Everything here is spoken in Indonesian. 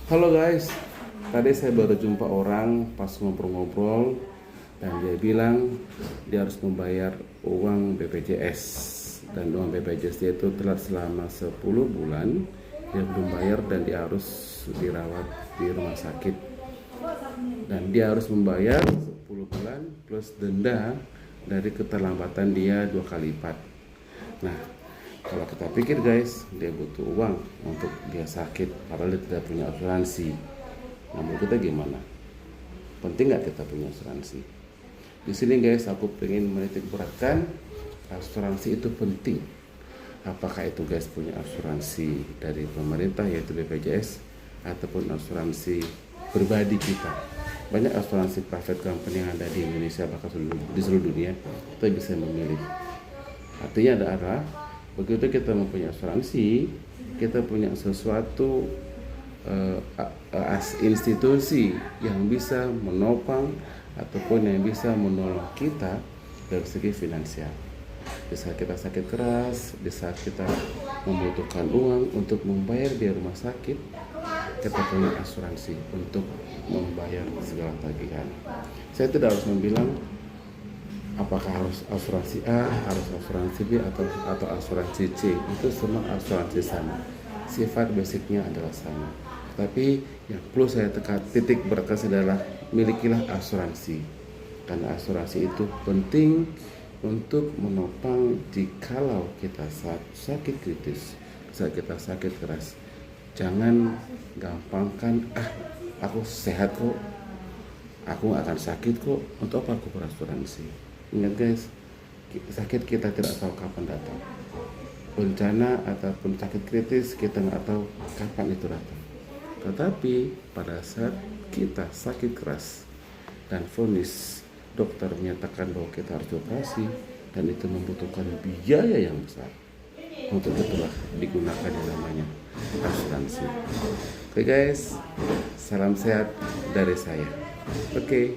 Halo guys, tadi saya baru jumpa orang pas ngobrol-ngobrol dan dia bilang dia harus membayar uang BPJS dan uang BPJS dia itu telat selama 10 bulan dia belum bayar dan dia harus dirawat di rumah sakit dan dia harus membayar 10 bulan plus denda dari keterlambatan dia 2 kali lipat. Nah, kalau kita pikir guys, dia butuh uang untuk dia sakit, padahal dia tidak punya asuransi. Nah, menurut kita gimana? Penting nggak kita punya asuransi? Di sini guys, aku pengen menitik beratkan asuransi itu penting. Apakah itu guys punya asuransi dari pemerintah yaitu BPJS ataupun asuransi pribadi kita? Banyak asuransi private company yang ada di Indonesia bahkan di seluruh dunia, kita bisa memilih. Artinya adalah begitu kita mempunyai asuransi, kita punya sesuatu institusi yang bisa menopang ataupun yang bisa menolong kita dari segi finansial. Di saat kita sakit keras, di saat kita membutuhkan uang untuk membayar biaya rumah sakit, kita punya asuransi untuk membayar segala tagihan. Saya tidak harus membilang apakah harus asuransi A, harus asuransi B, atau asuransi C. Itu semua asuransi sama. Sifat basicnya adalah sama. Tapi yang perlu saya titik beratkan adalah milikilah asuransi. Karena asuransi itu penting untuk menopang jikalau kita sakit kritis, saat kita sakit keras. Jangan gampangkan, aku sehat kok, aku gak akan sakit kok, untuk apa aku berasuransi. Ingat guys, sakit kita tidak tahu kapan datang. Bencana ataupun sakit kritis kita nggak tahu kapan itu datang. Tetapi pada saat kita sakit keras dan vonis dokter menyatakan bahwa kita harus operasi dan itu membutuhkan biaya yang besar, untuk itulah digunakan yang namanya asuransi. Oke guys, salam sehat dari saya. Oke.